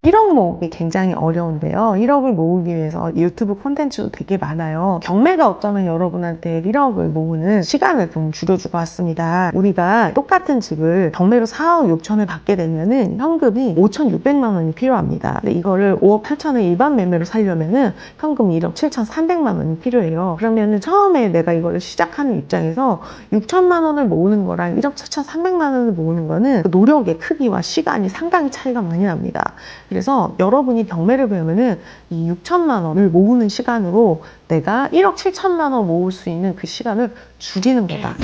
1억 모으기 굉장히 어려운데요. 1억을 모으기 위해서 유튜브 콘텐츠도 되게 많아요. 경매가 어쩌면 여러분한테 1억을 모으는 시간을 좀 줄여주고 왔습니다. 우리가 똑같은 집을 경매로 4억 6천을 받게 되면은 현금이 5,600만 원이 필요합니다. 근데 이거를 5억 8천을 일반 매매로 살려면은 현금 1억 7,300만 원이 필요해요. 그러면은 처음에 내가 이거를 시작하는 입장에서 6천만 원을 모으는 거랑 1억 7,300만 원을 모으는 거는 그 노력의 크기와 시간이 상당히 차이가 많이 납니다. 그래서 여러분이 경매를 배우면은 이 6천만 원을 모으는 시간으로 내가 1억 7천만 원 모을 수 있는 그 시간을 줄이는 거다.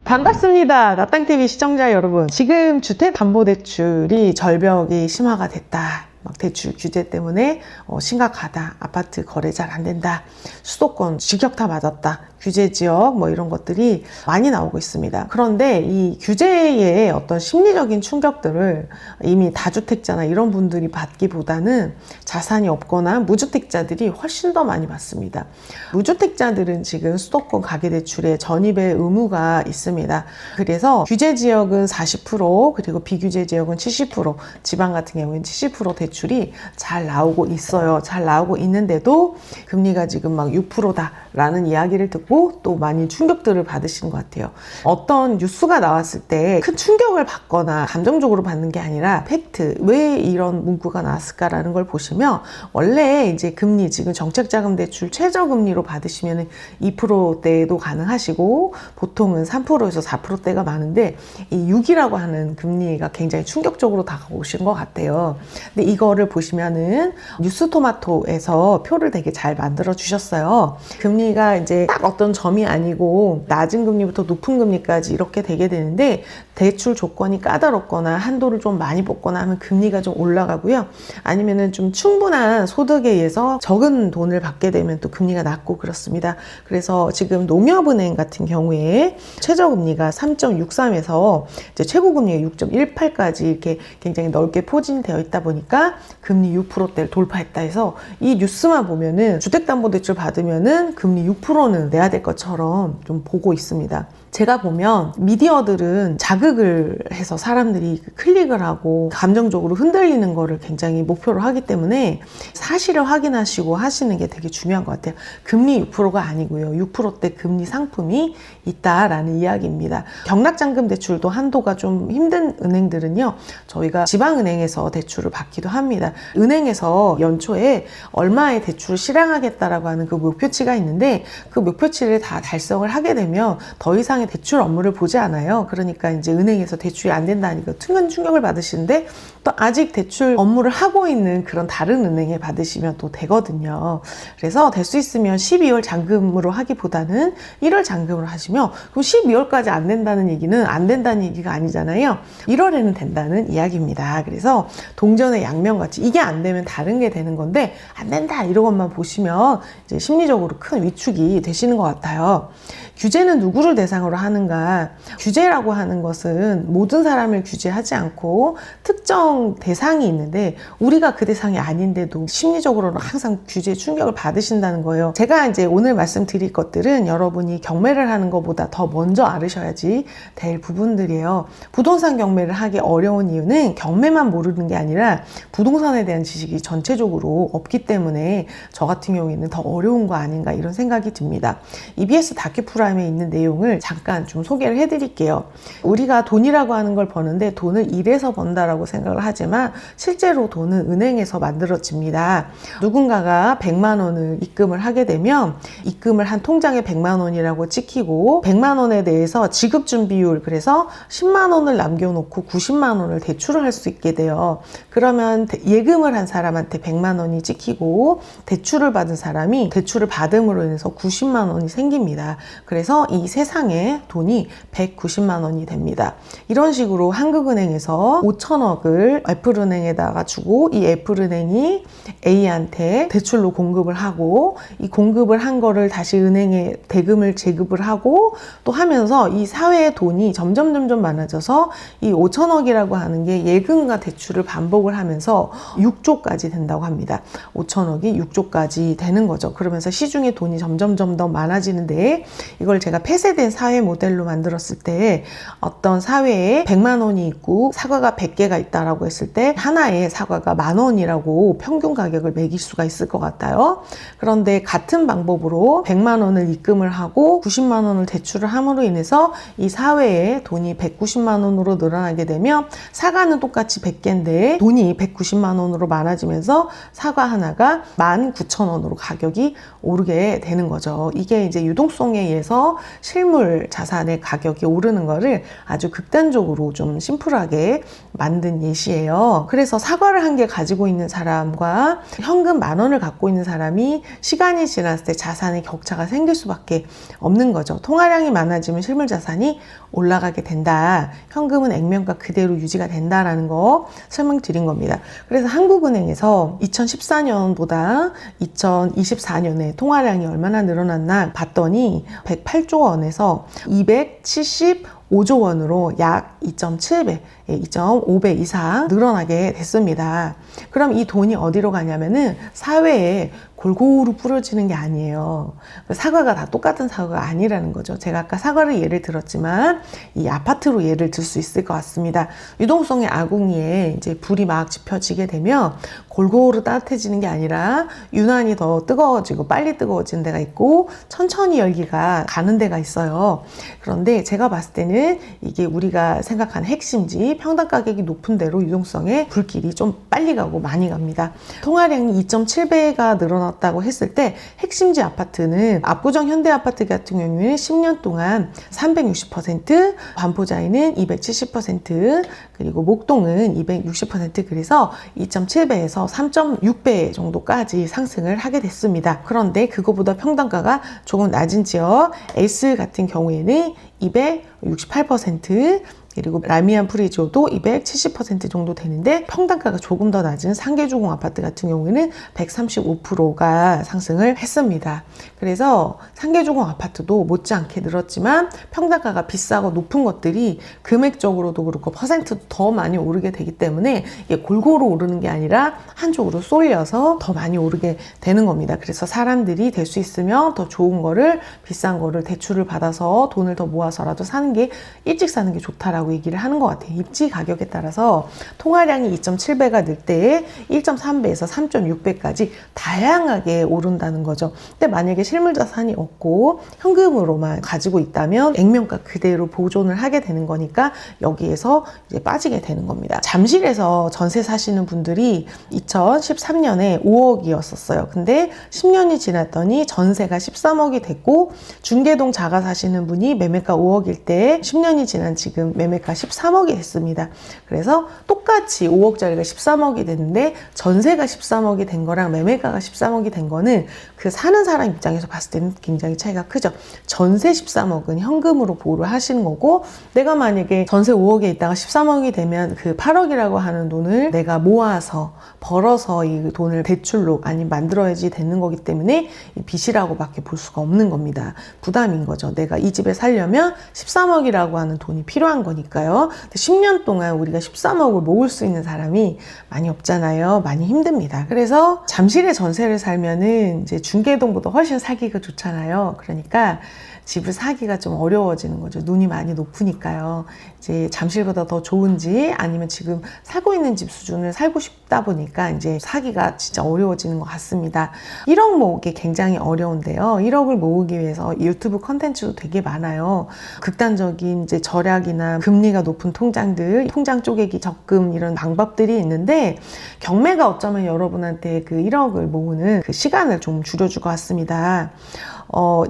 반갑습니다. 나땅TV 시청자 여러분. 지금 주택담보대출이 절벽이 심화가 됐다. 막 대출 규제 때문에 심각하다. 아파트 거래 잘 안 된다. 수도권 직격타 맞았다. 규제 지역 뭐 이런 것들이 많이 나오고 있습니다. 그런데 이 규제의 어떤 심리적인 충격들을 이미 다주택자나 이런 분들이 받기보다는 자산이 없거나 무주택자들이 훨씬 더 많이 받습니다. 무주택자들은 지금 수도권 가계대출에 전입의 의무가 있습니다. 그래서 규제 지역은 40% 그리고 비규제 지역은 70%, 지방 같은 경우에는 70% 대출이 잘 나오고 있어요. 잘 나오고 있는데도 금리가 지금 막 6%다라는 이야기를 듣고 또 많이 충격들을 받으시는 것 같아요. 어떤 뉴스가 나왔을 때 큰 충격을 받거나 감정적으로 받는 게 아니라 팩트, 왜 이런 문구가 나왔을까라는 걸 보시면 원래 이제 금리, 지금 정책자금 대출 최저금리로 받으시면 2%대도 가능하시고 보통은 3%에서 4%대가 많은데 이 6이라고 하는 금리가 굉장히 충격적으로 다가오신 것 같아요. 근데 이거를 보시면은 뉴스토마토에서 표를 되게 잘 만들어 주셨어요. 금리가 이제 딱 어떤 점이 아니고 낮은 금리부터 높은 금리까지 이렇게 되게 되는데 대출 조건이 까다롭거나 한도를 좀 많이 뽑거나 하면 금리가 좀 올라가고요. 아니면은 좀 충분한 소득에 의해서 적은 돈을 받게 되면 또 금리가 낮고 그렇습니다. 그래서 지금 농협은행 같은 경우에 최저금리가 3.63에서 이제 최고금리가 6.18까지 이렇게 굉장히 넓게 포진되어 있다 보니까 금리 6%대를 돌파했다 해서 이 뉴스만 보면은 주택담보대출 받으면은 금리 6%는 내야 될 것처럼 좀 보고 있습니다. 제가 보면 미디어들은 자극을 해서 사람들이 클릭을 하고 감정적으로 흔들리는 거를 굉장히 목표로 하기 때문에 사실을 확인하시고 하시는 게 되게 중요한 것 같아요. 금리 6%가 아니고요. 6%대 금리 상품이 있다라는 이야기입니다. 경락잔금 대출도 한도가 좀 힘든 은행들은요. 저희가 지방은행에서 대출을 받기도 합니다. 은행에서 연초에 얼마의 대출을 실행하겠다라고 하는 그 목표치가 있는데 그 목표치를 다 달성을 하게 되면 더 이상의 대출 업무를 보지 않아요. 그러니까 이제 은행에서 대출이 안 된다니까 큰 충격을 받으시는데 또 아직 대출 업무를 하고 있는 그런 다른 은행에 받으시면 또 되거든요. 그래서 될 수 있으면 12월 잔금으로 하기보다는 1월 잔금으로 하시면 그럼 12월까지 안 된다는 얘기는 안 된다는 얘기가 아니잖아요. 1월에는 된다는 이야기입니다. 그래서 동전의 양면같이 이게 안 되면 다른 게 되는 건데 안 된다 이런 것만 보시면 이제 심리적으로 큰 위축이 되시는 것 같아요. 규제는 누구를 대상으로 하는가? 규제라고 하는 것은 모든 사람을 규제하지 않고 특정 대상이 있는데 우리가 그 대상이 아닌데도 심리적으로는 항상 규제에 충격을 받으신다는 거예요. 제가 이제 오늘 말씀드릴 것들은 여러분이 경매를 하는 것보다 더 먼저 알으셔야지 될 부분들이에요. 부동산 경매를 하기 어려운 이유는 경매만 모르는 게 아니라 부동산에 대한 지식이 전체적으로 없기 때문에 저 같은 경우에는 더 어려운 거 아닌가 이런 생각이 듭니다. EBS 다큐프라임에 있는 내용을 잠깐 좀 소개를 해드릴게요. 우리가 돈이라고 하는 걸 버는데 돈을 일해서 번다라고 생각을 하지만 실제로 돈은 은행에서 만들어집니다. 누군가가 100만 원을 입금을 하게 되면 입금을 한 통장에 100만 원이라고 찍히고 100만 원에 대해서 지급 준비율 그래서 10만 원을 남겨놓고 90만 원을 대출을 할 수 있게 돼요. 그러면 예금을 한 사람한테 100만 원이 찍히고 대출을 받은 사람이 대출을 받음으로 인해서 90만 원이 생깁니다. 그래서 이 세상에 돈이 190만 원이 됩니다. 이런 식으로 한국은행에서 5천억을 애플은행에다가 주고 이 애플은행이 A한테 대출로 공급을 하고 이 공급을 한 거를 다시 은행에 대금을 제급을 하고 또 하면서 이 사회의 돈이 점점 많아져서 이 5천억이라고 하는 게 예금과 대출을 반복을 하면서 6조까지 된다고 합니다. 5천억이 6조까지 되는 거죠. 그러면서 시중에 돈이 점점 더 많아지는데, 이걸 제가 폐쇄된 사회 모델로 만들었을 때 어떤 사회에 100만 원이 있고 사과가 100개가 있다라고 했을 때 하나의 사과가 10,000원이라고 평균 가격을 매길 수가 있을 것 같아요. 그런데 같은 방법으로 100만 원을 입금을 하고 90만 원을 대출을 함으로 인해서 이 사회에 돈이 190만 원으로 늘어나게 되면, 사과는 똑같이 100개인데 돈이 190만 원으로 많아지면서 사과 하나가 19,000원으로 가격이 오르게 되는 거죠. 이게 이제 유동성에 의해서 실물 자산의 가격이 오르는 거를 아주 극단적으로 좀 심플하게 만든 예시예요. 그래서 사과를 한 개 가지고 있는 사람과 현금 10,000원을 갖고 있는 사람이 시간이 지났을 때 자산의 격차가 생길 수밖에 없는 거죠. 통화량이 많아지면 실물 자산이 올라가게 된다. 현금은 액면가 그대로 유지가 된다라는 거 설명드린 겁니다. 그래서 한국은행에서 2014년보다 2024년에 통화량이 얼마나 늘어났나 봤더니 108조 원에서 275조 원으로 약 2.7배, 2.5배 이상 늘어나게 됐습니다. 그럼 이 돈이 어디로 가냐면은 사회에 골고루 뿌려지는 게 아니에요. 사과가 다 똑같은 사과가 아니라는 거죠. 제가 아까 사과를 예를 들었지만 이 아파트로 예를 들 수 있을 것 같습니다. 유동성의 아궁이에 이제 불이 막 지펴지게 되면 골고루 따뜻해지는 게 아니라 유난히 더 뜨거워지고 빨리 뜨거워지는 데가 있고 천천히 열기가 가는 데가 있어요. 그런데 제가 봤을 때는 이게 우리가 생각하는 핵심지 평당 가격이 높은 데로 유동성의 불길이 좀 빨리 가고 많이 갑니다. 통화량이 2.7배가 늘어났다고 했을 때 핵심지 아파트는 압구정 현대아파트 같은 경우에는 10년 동안 360%, 반포자이는 270%, 그리고 목동은 260%, 그래서 2.7배에서 3.6배 정도까지 상승을 하게 됐습니다. 그런데 그거보다 평당가가 조금 낮은 지역 S 같은 경우에는 268%, 그리고 라미안 프리지오도 270% 정도 되는데 평당가가 조금 더 낮은 상계주공 아파트 같은 경우에는 135%가 상승을 했습니다. 그래서 상계주공 아파트도 못지않게 늘었지만 평당가가 비싸고 높은 것들이 금액적으로도 그렇고 퍼센트도 더 많이 오르게 되기 때문에 이게 골고루 오르는 게 아니라 한쪽으로 쏠려서 더 많이 오르게 되는 겁니다. 그래서 사람들이 될 수 있으면 더 좋은 거를, 비싼 거를 대출을 받아서 돈을 더 모아서라도 사는 게, 일찍 사는 게 좋다라고 얘기를 하는 것 같아요. 입지 가격에 따라서 통화량이 2.7배가 늘 때에 1.3배에서 3.6배까지 다양하게 오른다는 거죠. 근데 만약에 실물 자산이 없고 현금으로만 가지고 있다면 액면가 그대로 보존을 하게 되는 거니까 여기에서 이제 빠지게 되는 겁니다. 잠실에서 전세 사시는 분들이 2013년에 5억이었었어요. 근데 10년이 지났더니 전세가 13억이 됐고, 중계동 자가 사시는 분이 매매가 5억일 때 10년이 지난 지금 매매가 13억이 됐습니다. 그래서 똑같이 5억짜리가 13억이 됐는데 전세가 13억이 된 거랑 매매가가 13억이 된 거는 그 사는 사람 입장에서 봤을 때는 굉장히 차이가 크죠. 전세 13억은 현금으로 보유를 하시는 거고, 내가 만약에 전세 5억에 있다가 13억이 되면 그 8억이라고 하는 돈을 내가 모아서 벌어서 이 돈을 대출로 아니면 만들어야지 되는 거기 때문에 이 빚이라고 밖에 볼 수가 없는 겁니다. 부담인 거죠. 내가 이 집에 살려면 13억이라고 하는 돈이 필요한 거니까요. 10년 동안 우리가 13억을 모을 수 있는 사람이 많이 없잖아요. 많이 힘듭니다. 그래서 잠실에 전세를 살면은 이제 중계동보다 훨씬 살기가 좋잖아요. 그러니까 집을 사기가 좀 어려워지는 거죠. 눈이 많이 높으니까요. 이제 잠실보다 더 좋은지 아니면 지금 살고 있는 집 수준을 살고 싶다 보니까 이제 사기가 진짜 어려워지는 것 같습니다. 1억 모으기 굉장히 어려운데요. 1억을 모으기 위해서 유튜브 컨텐츠도 되게 많아요. 극단적인 이제 절약이나 금리가 높은 통장들, 통장 쪼개기, 적금 이런 방법들이 있는데, 경매가 어쩌면 여러분한테 그 1억을 모으는 그 시간을 좀 줄여줄 것 같습니다.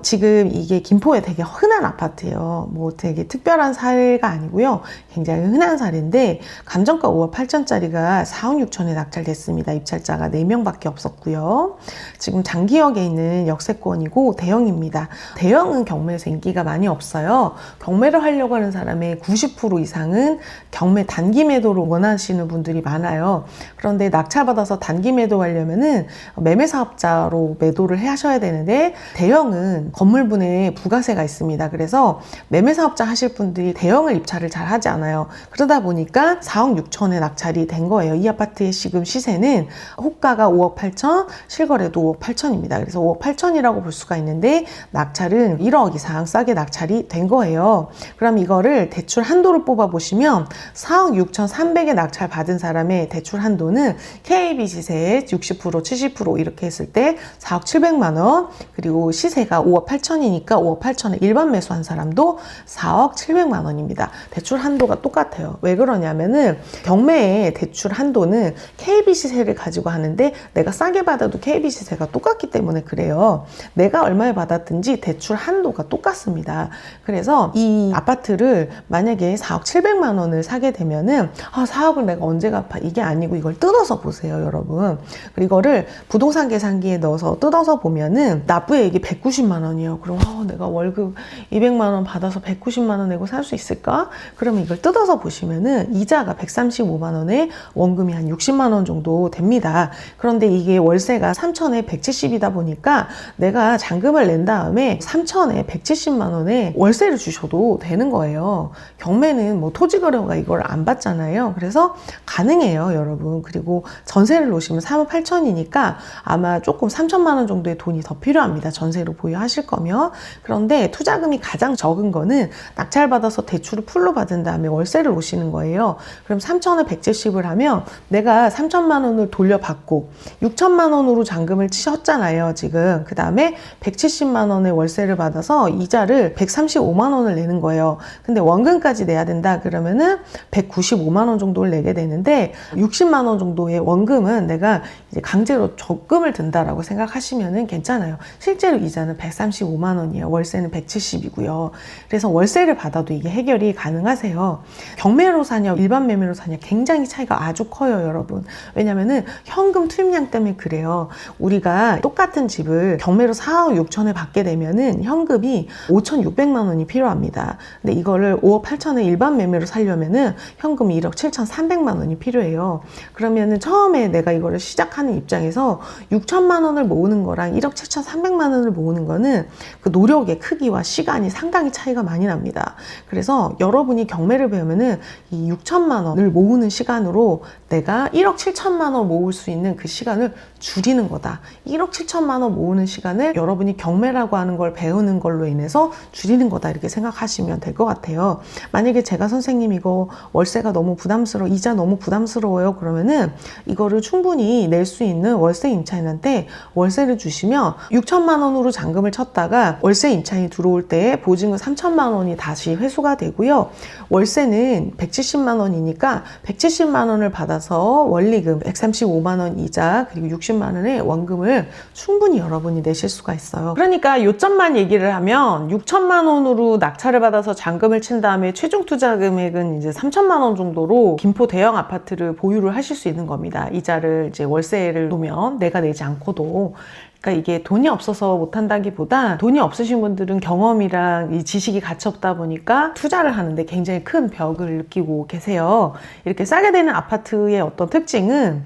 지금 이게 김포에 되게 흔한 아파트예요. 뭐 되게 특별한 사례가 아니고요. 굉장히 흔한 사례인데, 감정가 5억 8천짜리가 4억 6천에 낙찰됐습니다. 입찰자가 4명밖에 없었고요. 지금 장기역에 있는 역세권이고 대형입니다. 대형은 경매에서 인기가 많이 없어요. 경매를 하려고 하는 사람의 90% 이상은 경매 단기 매도를 원하시는 분들이 많아요. 그런데 낙찰받아서 단기 매도하려면은 매매 사업자로 매도를 하셔야 되는데, 대형 대형은 건물분에 부가세가 있습니다. 그래서 매매사업자 하실 분들이 대형을 입찰을 잘 하지 않아요. 그러다 보니까 4억 6천에 낙찰이 된 거예요. 이 아파트의 지금 시세는 호가가 5억 8천, 실거래도 5억 8천입니다. 그래서 5억 8천이라고 볼 수가 있는데 낙찰은 1억 이상 싸게 낙찰이 된 거예요. 그럼 이거를 대출 한도를 뽑아보시면 4억 6천 3백에 낙찰 받은 사람의 대출 한도는 KB 시세의 60%, 70% 이렇게 했을 때 4억 7백만 원, 그리고 시세가 5억 8천이니까 5억 8천에 일반 매수한 사람도 4억 7백만 원입니다. 대출 한도가 똑같아요. 왜 그러냐면은 경매의 대출 한도는 KB 시세를 가지고 하는데 내가 싸게 받아도 KB 시세가 똑같기 때문에 그래요. 내가 얼마에 받았든지 대출 한도가 똑같습니다. 그래서 이 아파트를 만약에 4억 7백만 원을 사게 되면은 4억을 내가 언제 갚아? 이게 아니고 이걸 뜯어서 보세요, 여러분. 그리고 이거를 부동산 계산기에 넣어서 뜯어서 보면은 납부액이 190만 원이에요. 그럼 내가 월급 200만 원 받아서 190만 원 내고 살 수 있을까? 그러면 이걸 뜯어서 보시면은 이자가 135만 원에 원금이 한 60만 원 정도 됩니다. 그런데 이게 월세가 3천에 170이다 보니까 내가 잔금을 낸 다음에 3천에 170만 원에 월세를 주셔도 되는 거예요. 경매는 뭐 토지거래가 이걸 안 받잖아요. 그래서 가능해요, 여러분. 그리고 전세를 놓으시면 3억 8천이니까 아마 조금 3천만 원 정도의 돈이 더 필요합니다. 전세로 보유하실 거면. 그런데 투자금이 가장 적은 거는 낙찰받아서 대출을 풀로 받은 다음에 월세를 놓으시는 거예요. 그럼 3천에 170을 하면 내가 3천만 원을 돌려받고 6천만 원으로 잔금을 치셨잖아요, 지금. 그 다음에 170만 원의 월세를 받아서 이자를 135만 원을 내는 거예요. 근데 원금까지 내야 된다 그러면은 195만 원 정도를 내게 되는데 60만 원 정도의 원금은 내가 이제 강제로 적금을 든다라고 생각하시면은 괜찮아요. 실제로 이자는 135만 원이에요. 월세는 170이고요. 그래서 월세를 받아도 이게 해결이 가능하세요. 경매로 사냐 일반 매매로 사냐 굉장히 차이가 아주 커요, 여러분. 왜냐면은 현금 투입량 때문에 그래요. 우리가 똑같은 집을 경매로 4억 6천에 받게 되면은 현금이 5,600만 원이 필요합니다. 근데 이거를 5억 8천에 일반 매매로 살려면은 현금이 1억 7,300만 원이 필요해요. 그러면은 처음에 내가 이거를 시작하는 입장에서 6천만 원을 모으는 거랑 1억 7,300만 원을 모으는 거는 그 노력의 크기와 시간이 상당히 차이가 많이 납니다. 그래서 여러분이 경매를 배우면은 이 6천만 원을 모으는 시간으로 내가 1억 7천만 원 모을 수 있는 그 시간을 줄이는 거다. 1억 7천만 원 모으는 시간을 여러분이 경매라고 하는 걸 배우는 걸로 인해서 줄이는 거다. 이렇게 생각하시면 될 것 같아요. 만약에 제가 선생님 이거 월세가 너무 부담스러워, 이자 너무 부담스러워요. 그러면은 이거를 충분히 낼 수 있는 월세 임차인한테 월세를 주시면 6천만 원으로 잔금을 쳤다가 월세 임차인이 들어올 때 보증금 3천만 원이 다시 회수가 되고요. 월세는 170만 원이니까 170만 원을 받아서 원리금 135만 원 이자 그리고 60만 원의 원금을 충분히 여러분이 내실 수가 있어요. 그러니까 요점만 얘기를 하면 6천만 원으로 낙찰을 받아서 잔금을 친 다음에 최종 투자 금액은 이제 3천만 원 정도로 김포 대형 아파트를 보유를 하실 수 있는 겁니다. 이자를 이제 월세를 놓으면 내가 내지 않고도. 그러니까 이게 돈이 없어서 못한다기보다 돈이 없으신 분들은 경험이랑 이 지식이 같이 없다 보니까 투자를 하는데 굉장히 큰 벽을 느끼고 계세요. 이렇게 싸게 되는 아파트의 어떤 특징은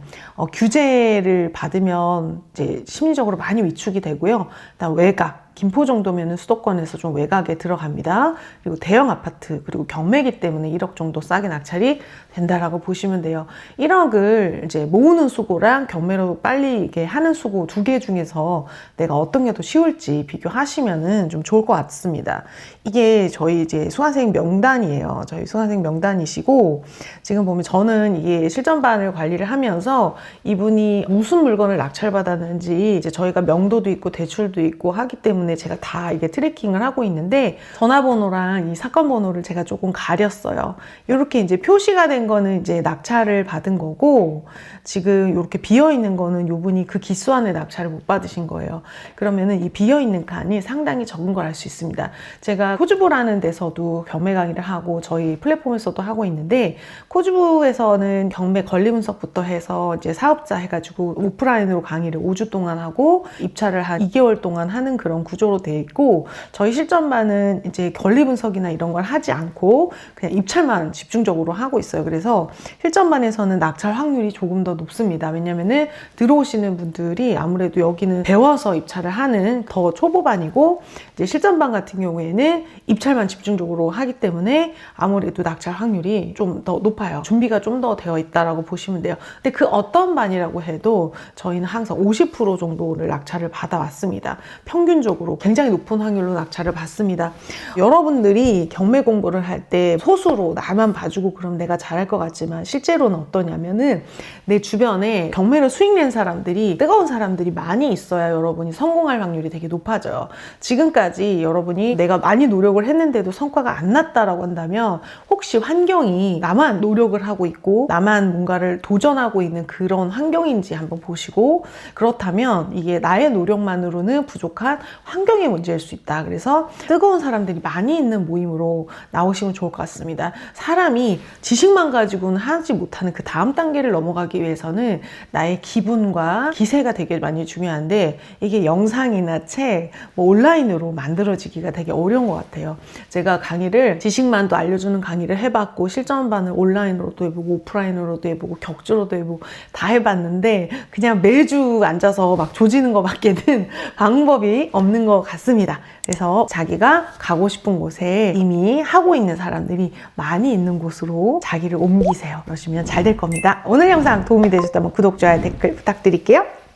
규제를 받으면 이제 심리적으로 많이 위축이 되고요. 그다음 외곽. 김포 정도면 수도권에서 좀 외곽에 들어갑니다. 그리고 대형 아파트, 그리고 경매기 때문에 1억 정도 싸게 낙찰이 된다라고 보시면 돼요. 1억을 이제 모으는 수고랑 경매로 빨리 이렇게 하는 수고 두 개 중에서 내가 어떤 게 더 쉬울지 비교하시면은 좀 좋을 것 같습니다. 이게 저희 이제 수강생 명단이에요. 저희 수강생 명단이시고, 지금 보면 저는 이게 실전반을 관리를 하면서 이분이 무슨 물건을 낙찰받았는지 이제 저희가 명도도 있고 대출도 있고 하기 때문에 제가 다 이게 트래킹을 하고 있는데 전화번호랑 이 사건 번호를 제가 조금 가렸어요. 이렇게 이제 표시가 된 거는 이제 낙찰을 받은 거고, 지금 이렇게 비어 있는 거는 이분이 그 기수 안에 낙찰을 못 받으신 거예요. 그러면은 이 비어 있는 칸이 상당히 적은 걸 알 수 있습니다. 제가 코주부라는 데서도 경매 강의를 하고 저희 플랫폼에서도 하고 있는데, 코주부에서는 경매 권리 분석부터 해서 이제 사업자 해가지고 오프라인으로 강의를 5주 동안 하고 입찰을 한 2개월 동안 하는 그런 구조로 되어 있고, 저희 실전반은 이제 권리 분석이나 이런 걸 하지 않고 그냥 입찰만 집중적으로 하고 있어요. 그래서 실전반에서는 낙찰 확률이 조금 더 높습니다. 왜냐면은 들어오시는 분들이 아무래도 여기는 배워서 입찰을 하는 더 초보반이고, 이제 실전반 같은 경우에는 입찰만 집중적으로 하기 때문에 아무래도 낙찰 확률이 좀 더 높아요. 준비가 좀 더 되어 있다라고 보시면 돼요. 근데 그 어떤 반이라고 해도 저희는 항상 50% 정도를 낙찰을 받아왔습니다. 평균적으로 굉장히 높은 확률로 낙찰을 받습니다. 여러분들이 경매 공부를 할 때 소수로 나만 봐주고 그럼 내가 잘할 것 같지만, 실제로는 어떠냐면은 내 주변에 경매를 수익 낸 사람들이, 뜨거운 사람들이 많이 있어야 여러분이 성공할 확률이 되게 높아져요. 지금까지 여러분이 내가 많이 노력을 했는데도 성과가 안 났다라고 한다면, 혹시 환경이 나만 노력을 하고 있고 나만 뭔가를 도전하고 있는 그런 환경인지 한번 보시고, 그렇다면 이게 나의 노력만으로는 부족한 환경의 문제일 수 있다. 그래서 뜨거운 사람들이 많이 있는 모임으로 나오시면 좋을 것 같습니다. 사람이 지식만 가지고는 하지 못하는 그 다음 단계를 넘어가기 위해서는 나의 기분과 기세가 되게 많이 중요한데, 이게 영상이나 책, 뭐 온라인으로 만들어지기가 되게 어려운 것 같아요. 제가 강의를, 지식만도 알려주는 강의를 해봤고, 실전반을 온라인으로도 해보고 오프라인으로도 해보고 격주로도 해보고 다 해봤는데, 그냥 매주 앉아서 막 조지는 것밖에는 방법이 없는 것 같습니다. 그래서 자기가 가고 싶은 곳에 이미 하고 있는 사람들이 많이 있는 곳으로 자기를 옮기세요. 그러시면 잘 될 겁니다. 오늘 영상 도움이 되셨다면 구독, 좋아요, 댓글 부탁드릴게요.